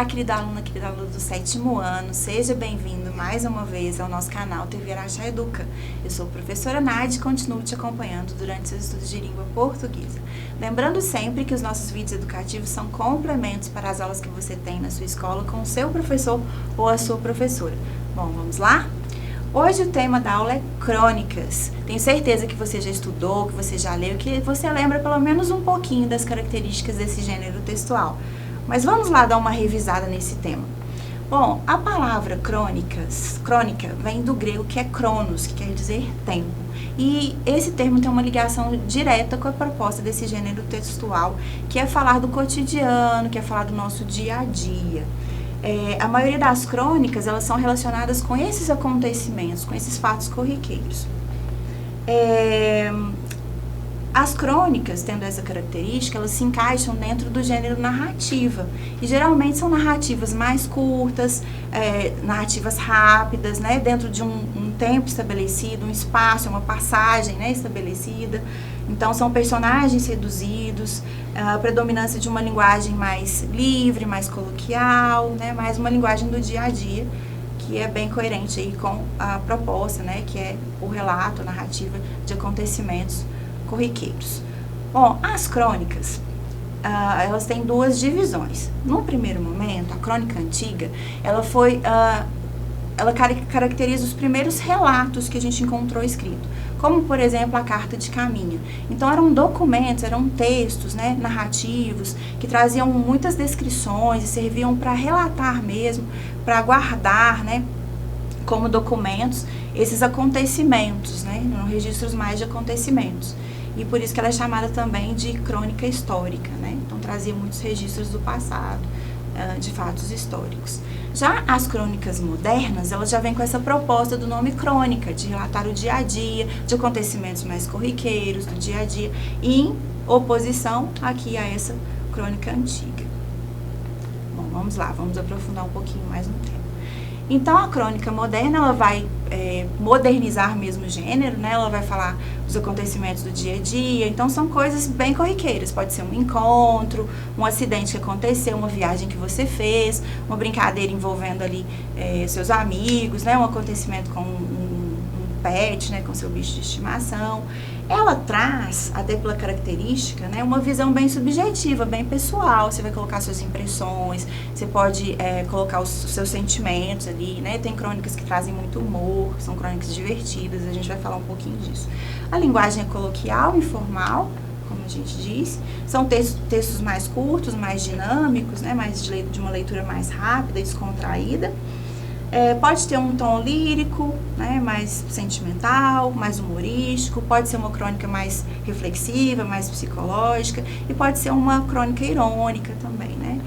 Olá, querida aluna do 7º ano, seja bem-vindo mais uma vez ao nosso canal TV Araxá Educa. Eu sou a professora Nádia e continuo te acompanhando durante seus estudos de língua portuguesa. Lembrando sempre que os nossos vídeos educativos são complementos para as aulas que você tem na sua escola com o seu professor ou a sua professora. Bom, vamos lá? Hoje o tema da aula é crônicas. Tenho certeza que você já estudou, que você já leu, que você lembra pelo menos um pouquinho das características desse gênero textual. Mas vamos lá dar uma revisada nesse tema. Bom, a palavra crônica vem do grego que é cronos, que quer dizer tempo. E esse termo tem uma ligação direta com a proposta desse gênero textual, que é falar do cotidiano, que é falar do nosso dia a dia. A maioria das crônicas, elas são relacionadas com esses acontecimentos, com esses fatos corriqueiros. As crônicas, tendo essa característica, elas se encaixam dentro do gênero narrativa. E geralmente são narrativas mais curtas, narrativas rápidas, né, dentro de um tempo estabelecido, um espaço, uma passagem, né, estabelecida. Então são personagens reduzidos, a predominância de uma linguagem mais livre, mais coloquial, né, mais uma linguagem do dia a dia, que é bem coerente aí com a proposta, né, que é o relato, a narrativa de acontecimentos corriqueiros. Bom, as crônicas, elas têm duas divisões. No primeiro momento, a crônica antiga, ela caracteriza os primeiros relatos que a gente encontrou escrito, como, por exemplo, a Carta de Caminha. Então, eram documentos, eram textos, né, narrativos, que traziam muitas descrições e serviam para relatar mesmo, para guardar, né, como documentos, esses acontecimentos, né, registros mais de acontecimentos. E por isso que ela é chamada também de crônica histórica, né? Então trazia muitos registros do passado, de fatos históricos. Já as crônicas modernas, elas já vêm com essa proposta do nome crônica, de relatar o dia a dia, de acontecimentos mais corriqueiros do dia a dia, em oposição aqui a essa crônica antiga. Bom, vamos lá, vamos aprofundar um pouquinho mais no tema. Então, a crônica moderna, ela vai modernizar mesmo o gênero, né? Ela vai falar dos acontecimentos do dia a dia. Então, são coisas bem corriqueiras. Pode ser um encontro, um acidente que aconteceu, uma viagem que você fez, uma brincadeira envolvendo ali seus amigos, né? Um acontecimento com um pet, né? Com seu bicho de estimação. Ela traz, até pela característica, né, uma visão bem subjetiva, bem pessoal. Você vai colocar suas impressões, você pode colocar os seus sentimentos ali, né? Tem crônicas que trazem muito humor, são crônicas divertidas, a gente vai falar um pouquinho disso. A linguagem é coloquial, informal, como a gente disse. São textos mais curtos, mais dinâmicos, né, mais de uma leitura mais rápida, descontraída. Pode ter um tom lírico, né, mais sentimental, mais humorístico, pode ser uma crônica mais reflexiva, mais psicológica, e pode ser uma crônica irônica também, né,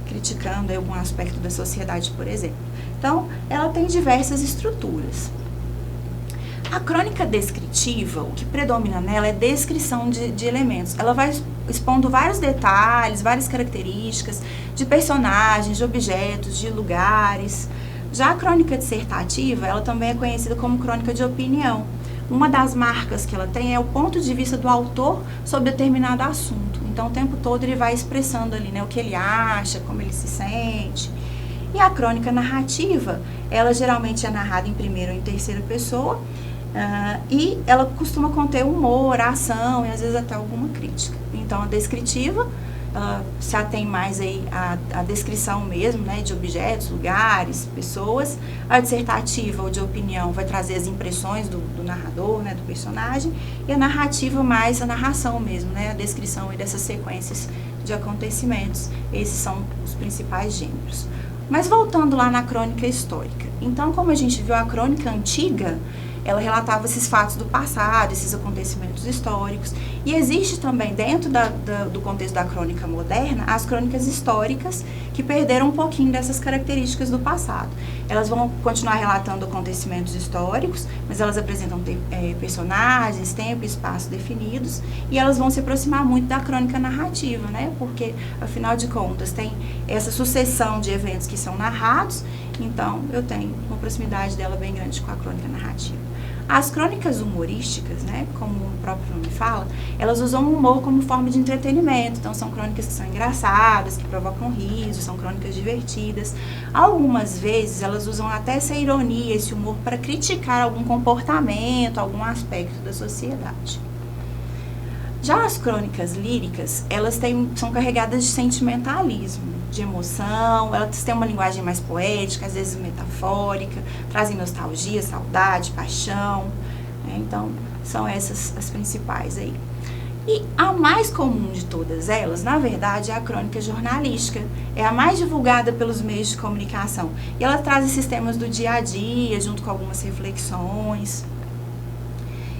criticando algum aspecto da sociedade, por exemplo. Então, ela tem diversas estruturas. A crônica descritiva, o que predomina nela é descrição de elementos. Ela vai expondo vários detalhes, várias características de personagens, de objetos, de lugares. Já a crônica dissertativa, ela também é conhecida como crônica de opinião. Uma das marcas que ela tem é o ponto de vista do autor sobre determinado assunto. Então, o tempo todo ele vai expressando ali, né, o que ele acha, como ele se sente. E a crônica narrativa, ela geralmente é narrada em primeira ou em terceira pessoa, e ela costuma conter humor, ação e às vezes até alguma crítica. Então, a descritiva, ela se atém mais aí à descrição mesmo, né, de objetos, lugares, pessoas. A dissertativa ou de opinião vai trazer as impressões do narrador, né, do personagem. E a narrativa mais a narração mesmo, né, a descrição aí dessas sequências de acontecimentos. Esses são os principais gêneros. Mas voltando lá na crônica histórica. Então, como a gente viu, a crônica antiga, ela relatava esses fatos do passado, esses acontecimentos históricos. E existe também, dentro do contexto da crônica moderna, as crônicas históricas que perderam um pouquinho dessas características do passado. Elas vão continuar relatando acontecimentos históricos, mas elas apresentam personagens, tempo e espaço definidos, e elas vão se aproximar muito da crônica narrativa, né? Porque, afinal de contas, tem essa sucessão de eventos que são narrados Então, eu tenho uma proximidade dela bem grande com a crônica narrativa. As crônicas humorísticas, né, como o próprio nome fala, elas usam o humor como forma de entretenimento. Então, são crônicas que são engraçadas, que provocam riso, são crônicas divertidas. Algumas vezes, elas usam até essa ironia, esse humor, para criticar algum comportamento, algum aspecto da sociedade. Já as crônicas líricas, elas são carregadas de sentimentalismo, de emoção, elas têm uma linguagem mais poética, às vezes metafórica, trazem nostalgia, saudade, paixão, né? Então, são essas as principais aí. E a mais comum de todas elas, na verdade, é a crônica jornalística. É a mais divulgada pelos meios de comunicação. E ela traz esses temas do dia a dia, junto com algumas reflexões.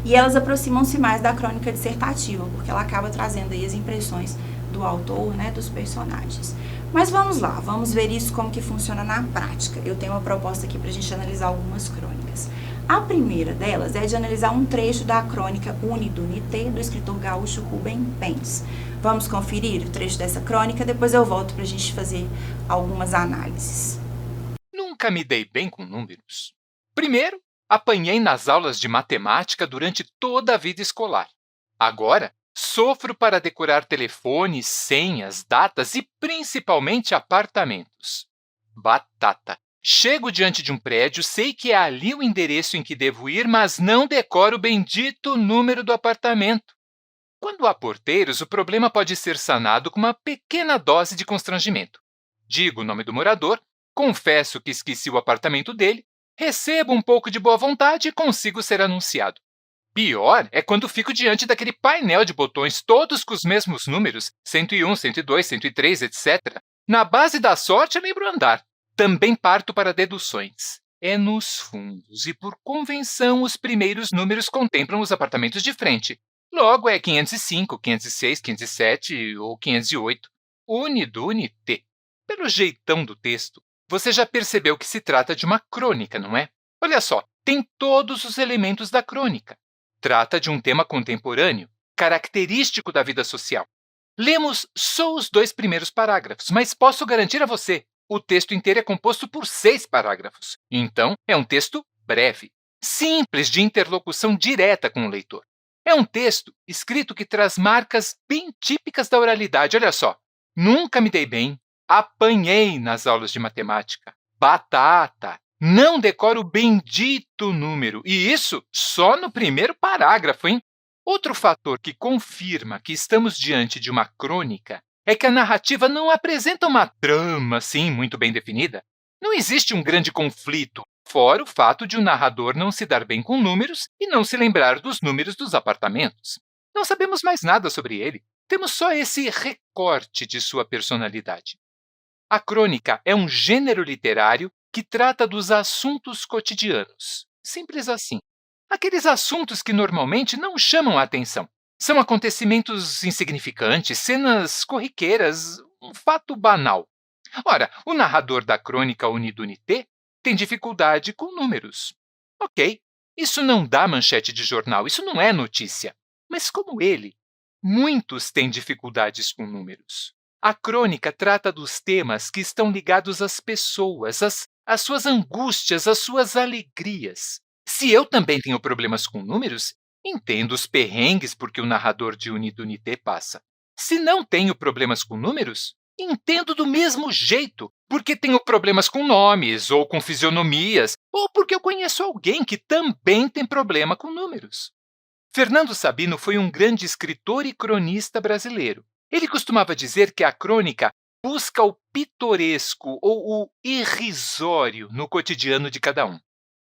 E elas aproximam-se mais da crônica dissertativa, porque ela acaba trazendo aí as impressões do autor, né, dos personagens. Mas vamos lá, vamos ver isso como que funciona na prática. Eu tenho uma proposta aqui para a gente analisar algumas crônicas. A primeira delas é de analisar um trecho da crônica Unidunité, do escritor gaúcho Rubem Pens. Vamos conferir o trecho dessa crônica, depois eu volto para a gente fazer algumas análises. Nunca me dei bem com números. Primeiro, apanhei nas aulas de matemática durante toda a vida escolar. Agora, sofro para decorar telefones, senhas, datas e principalmente apartamentos. Batata. Chego diante de um prédio, sei que é ali o endereço em que devo ir, mas não decoro o bendito número do apartamento. Quando há porteiros, o problema pode ser sanado com uma pequena dose de constrangimento. Digo o nome do morador, confesso que esqueci o apartamento dele, recebo um pouco de boa vontade e consigo ser anunciado. Pior é quando fico diante daquele painel de botões, todos com os mesmos números, 101, 102, 103, etc. Na base da sorte, lembro andar. Também parto para deduções. É nos fundos e, por convenção, os primeiros números contemplam os apartamentos de frente. Logo é 505, 506, 507 ou 508. Unidunité. Pelo jeitão do texto, você já percebeu que se trata de uma crônica, não é? Olha só, tem todos os elementos da crônica. Trata de um tema contemporâneo, característico da vida social. Lemos só os 2 primeiros parágrafos, mas posso garantir a você, o texto inteiro é composto por 6 parágrafos. Então, é um texto breve, simples de interlocução direta com o leitor. É um texto escrito que traz marcas bem típicas da oralidade. Olha só, nunca me dei bem, apanhei nas aulas de matemática, batata, não decoro o bendito número, e isso só no primeiro parágrafo, hein? Outro fator que confirma que estamos diante de uma crônica é que a narrativa não apresenta uma trama, assim, muito bem definida. Não existe um grande conflito, fora o fato de o narrador não se dar bem com números e não se lembrar dos números dos apartamentos. Não sabemos mais nada sobre ele, temos só esse recorte de sua personalidade. A crônica é um gênero literário que trata dos assuntos cotidianos. Simples assim. Aqueles assuntos que normalmente não chamam a atenção. São acontecimentos insignificantes, cenas corriqueiras, um fato banal. Ora, o narrador da crônica Unidunité tem dificuldade com números. Ok, isso não dá manchete de jornal, isso não é notícia. Mas como ele, muitos têm dificuldades com números. A crônica trata dos temas que estão ligados às pessoas, às suas angústias, às suas alegrias. Se eu também tenho problemas com números, entendo os perrengues porque o narrador de Unidunité passa. Se não tenho problemas com números, entendo do mesmo jeito, porque tenho problemas com nomes, ou com fisionomias, ou porque eu conheço alguém que também tem problema com números. Fernando Sabino foi um grande escritor e cronista brasileiro. Ele costumava dizer que a crônica busca o pitoresco ou o irrisório no cotidiano de cada um.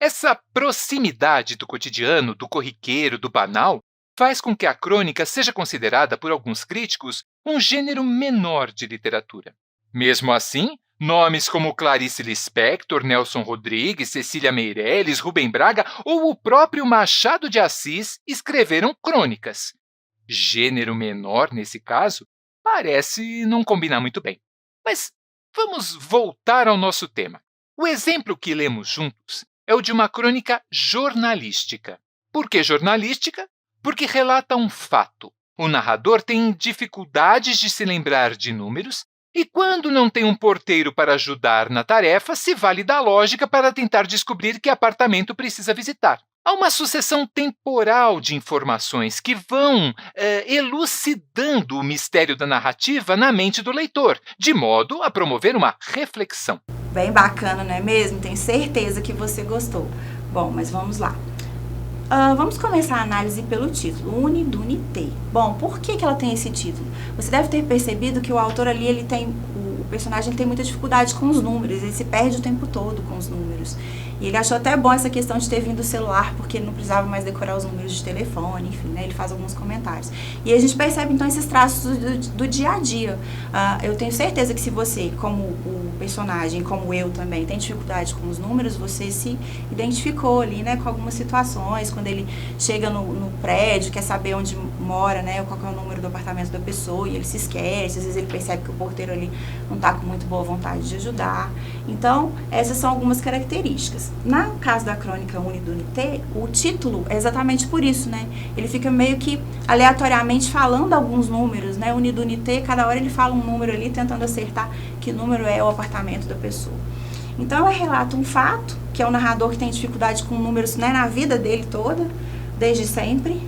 Essa proximidade do cotidiano, do corriqueiro, do banal, faz com que a crônica seja considerada por alguns críticos um gênero menor de literatura. Mesmo assim, nomes como Clarice Lispector, Nelson Rodrigues, Cecília Meirelles, Rubem Braga ou o próprio Machado de Assis escreveram crônicas. Gênero menor, nesse caso, parece não combinar muito bem. Mas vamos voltar ao nosso tema. O exemplo que lemos juntos é o de uma crônica jornalística. Por que jornalística? Porque relata um fato. O narrador tem dificuldades de se lembrar de números E quando não tem um porteiro para ajudar na tarefa, se vale da lógica para tentar descobrir que apartamento precisa visitar. Há uma sucessão temporal de informações que vão elucidando o mistério da narrativa na mente do leitor, de modo a promover uma reflexão. Bem bacana, não é mesmo? Tenho certeza que você gostou. Bom, mas vamos lá. Vamos começar a análise pelo título, Unidunité. Bom, por que ela tem esse título? Você deve ter percebido que o autor ali, o personagem tem muita dificuldade com os números, ele se perde o tempo todo com os números. E ele achou até bom essa questão de ter vindo o celular, porque ele não precisava mais decorar os números de telefone, enfim, né? Ele faz alguns comentários. E a gente percebe, então, esses traços do dia a dia. Eu tenho certeza que se você, como o personagem, como eu também, tem dificuldade com os números, você se identificou ali, né, com algumas situações, quando ele chega no prédio, quer saber onde mora, né, qual é o número do apartamento da pessoa, e ele se esquece, às vezes ele percebe que o porteiro ali não está com muito boa vontade de ajudar. Então, essas são algumas características. No caso da crônica Unidunité, o título é exatamente por isso, né? Ele fica meio que aleatoriamente falando alguns números, né? Unidunité, cada hora ele fala um número ali, tentando acertar que número é o apartamento da pessoa. Então, ela relata um fato, que é o narrador que tem dificuldade com números, né, na vida dele toda, desde sempre.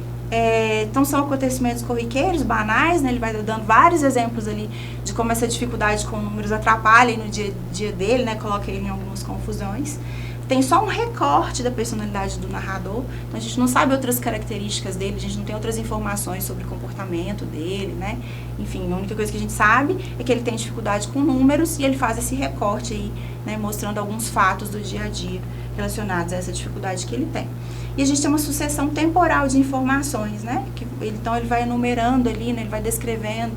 Então, são acontecimentos corriqueiros, banais, né? Ele vai dando vários exemplos ali de como essa dificuldade com números atrapalha no dia a dia dele, né? Coloca ele em algumas confusões. Tem só um recorte da personalidade do narrador, então a gente não sabe outras características dele, a gente não tem outras informações sobre o comportamento dele, né? Enfim, a única coisa que a gente sabe é que ele tem dificuldade com números e ele faz esse recorte aí, né, mostrando alguns fatos do dia a dia relacionados a essa dificuldade que ele tem. E a gente tem uma sucessão temporal de informações, né? Então ele vai enumerando ali, né, ele vai descrevendo,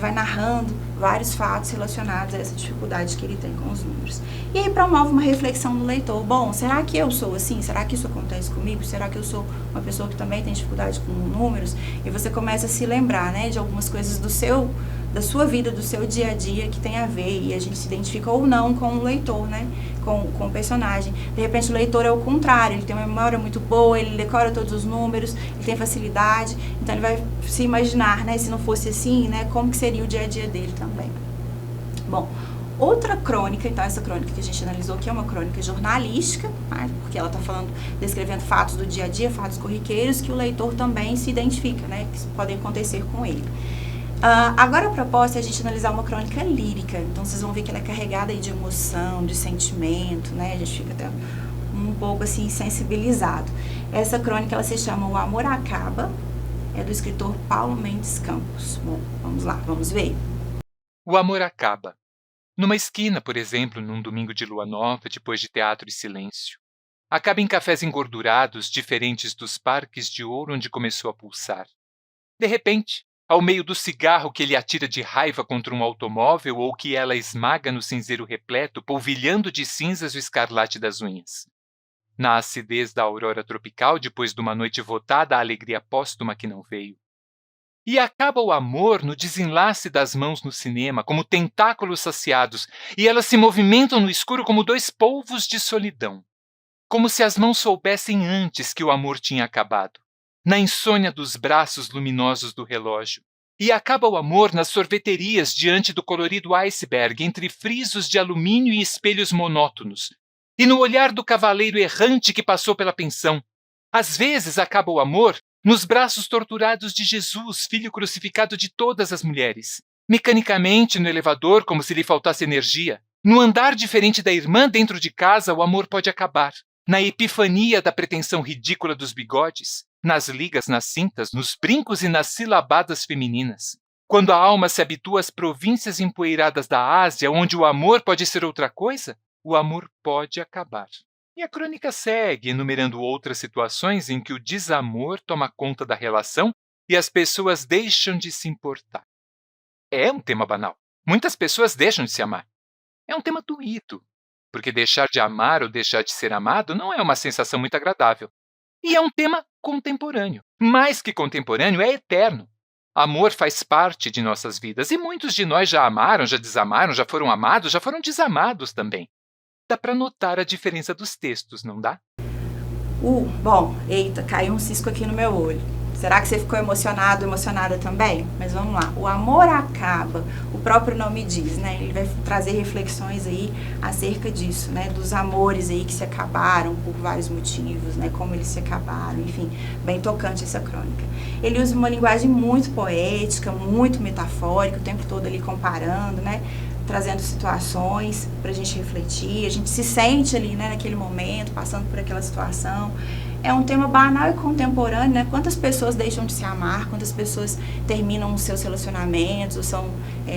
vai narrando vários fatos relacionados a essa dificuldade que ele tem com os números. E aí promove uma reflexão no leitor. Bom, será que eu sou assim? Será que isso acontece comigo? Será que eu sou uma pessoa que também tem dificuldade com números? E você começa a se lembrar, né, de algumas coisas da sua vida, do seu dia a dia que tem a ver, e a gente se identifica ou não com o leitor, né, com o personagem. De repente o leitor é o contrário, ele tem uma memória muito boa, ele decora todos os números, ele tem facilidade, então ele vai se imaginar, né, se não fosse assim, né, como que seria o dia a dia dele também. Bom, outra crônica, então essa crônica que a gente analisou aqui é uma crônica jornalística, né, porque ela está descrevendo fatos do dia a dia, fatos corriqueiros que o leitor também se identifica, né, que podem acontecer com ele. Agora a proposta é a gente analisar uma crônica lírica, então vocês vão ver que ela é carregada aí de emoção, de sentimento, né, a gente fica até um pouco assim sensibilizado. Essa crônica ela se chama O Amor Acaba, é do escritor Paulo Mendes Campos. Bom, vamos lá, vamos ver. O amor acaba. Numa esquina, por exemplo, num domingo de lua nova, depois de teatro e silêncio. Acaba em cafés engordurados, diferentes dos parques de ouro onde começou a pulsar. De repente, ao meio do cigarro que ele atira de raiva contra um automóvel ou que ela esmaga no cinzeiro repleto, polvilhando de cinzas o escarlate das unhas. Na acidez da aurora tropical, depois de uma noite votada à alegria póstuma que não veio. E acaba o amor no desenlace das mãos no cinema, como tentáculos saciados, e elas se movimentam no escuro como dois polvos de solidão. Como se as mãos soubessem antes que o amor tinha acabado. Na insônia dos braços luminosos do relógio. E acaba o amor nas sorveterias diante do colorido iceberg, entre frisos de alumínio e espelhos monótonos. E no olhar do cavaleiro errante que passou pela pensão. Às vezes acaba o amor nos braços torturados de Jesus, filho crucificado de todas as mulheres. Mecanicamente no elevador, como se lhe faltasse energia. No andar diferente da irmã dentro de casa, o amor pode acabar. Na epifania da pretensão ridícula dos bigodes, nas ligas nas cintas, nos brincos e nas silabadas femininas. Quando a alma se habitua às províncias empoeiradas da Ásia, onde o amor pode ser outra coisa, o amor pode acabar. E a crônica segue, enumerando outras situações em que o desamor toma conta da relação e as pessoas deixam de se importar. É um tema banal. Muitas pessoas deixam de se amar. É um tema doído. Porque deixar de amar ou deixar de ser amado não é uma sensação muito agradável. E é um tema contemporâneo. Mais que contemporâneo, é eterno. Amor faz parte de nossas vidas e muitos de nós já amaram, já desamaram, já foram amados, já foram desamados também. Dá para notar a diferença dos textos, não dá? Bom, eita, caiu um cisco aqui no meu olho. Será que você ficou emocionado, emocionada também? Mas vamos lá. O amor acaba, o próprio nome diz, né? Ele vai trazer reflexões aí acerca disso, né? Dos amores aí que se acabaram por vários motivos, né? Como eles se acabaram, enfim, bem tocante essa crônica. Ele usa uma linguagem muito poética, muito metafórica, o tempo todo ali comparando, né? Trazendo situações pra gente refletir, a gente se sente ali, né, naquele momento, passando por aquela situação. É um tema banal e contemporâneo, né? Quantas pessoas deixam de se amar, quantas pessoas terminam os seus relacionamentos, ou são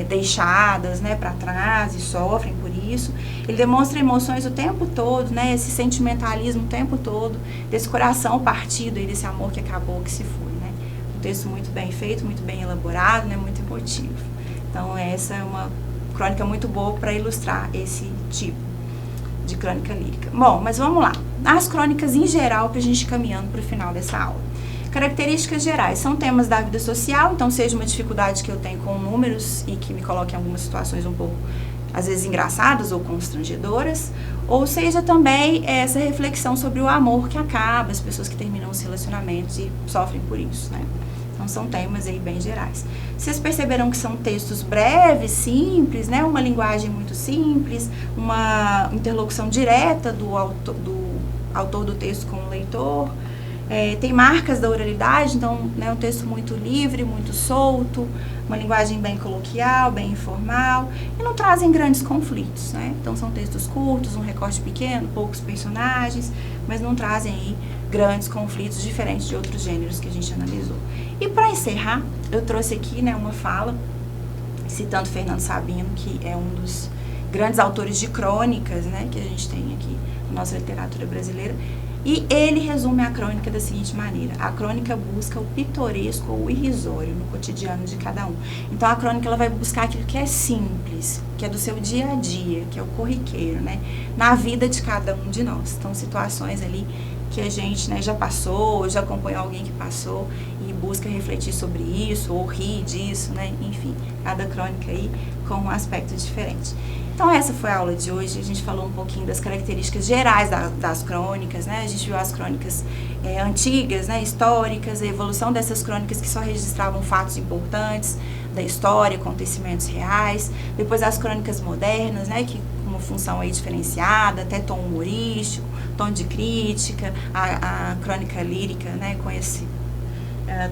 deixadas, né, para trás e sofrem por isso. Ele demonstra emoções o tempo todo, né? Esse sentimentalismo o tempo todo, desse coração partido e desse amor que acabou, que se foi, né? Um texto muito bem feito, muito bem elaborado, né? Muito emotivo. Então essa é uma crônica muito boa para ilustrar esse tipo de crônica lírica. Bom, mas vamos lá. As crônicas em geral, para a gente ir caminhando para o final dessa aula. Características gerais. São temas da vida social, então seja uma dificuldade que eu tenho com números e que me coloque em algumas situações um pouco, às vezes, engraçadas ou constrangedoras, ou seja também essa reflexão sobre o amor que acaba, as pessoas que terminam os relacionamentos e sofrem por isso, né? Então, são temas aí bem gerais. Vocês perceberam que são textos breves, simples, né? Uma linguagem muito simples, uma interlocução direta do autor do texto com o leitor. Tem marcas da oralidade, então, né, um texto muito livre, muito solto, uma linguagem bem coloquial, bem informal, e não trazem grandes conflitos, né? Então, são textos curtos, um recorte pequeno, poucos personagens, mas não trazem aí grandes conflitos, diferentes de outros gêneros que a gente analisou. E para encerrar, eu trouxe aqui, né, uma fala, citando Fernando Sabino, que é um dos grandes autores de crônicas, né, que a gente tem aqui na nossa literatura brasileira, e ele resume a crônica da seguinte maneira: a crônica busca o pitoresco ou o irrisório no cotidiano de cada um. Então a crônica ela vai buscar aquilo que é simples, que é do seu dia a dia, que é o corriqueiro, né, na vida de cada um de nós. Então situações ali que a gente, né, já passou, já acompanhou alguém que passou e busca refletir sobre isso, ou rir disso, né, enfim, cada crônica aí com um aspecto diferente. Então essa foi a aula de hoje, a gente falou um pouquinho das características gerais das crônicas, né, a gente viu as crônicas antigas, né, históricas, a evolução dessas crônicas que só registravam fatos importantes da história, acontecimentos reais, depois as crônicas modernas, né, que com uma função aí diferenciada, até tom humorístico, tom de crítica, a crônica lírica, né, com esse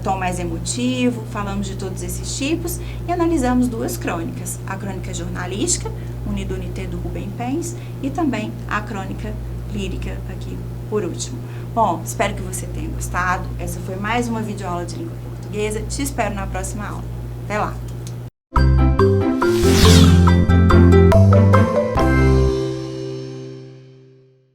tom mais emotivo. Falamos de todos esses tipos e analisamos duas crônicas, a crônica jornalística, Unido Unité, do Rubem Pens, e também a crônica lírica aqui por último. Bom, espero que você tenha gostado. Essa foi mais uma videoaula de língua portuguesa. Te espero na próxima aula. Até lá!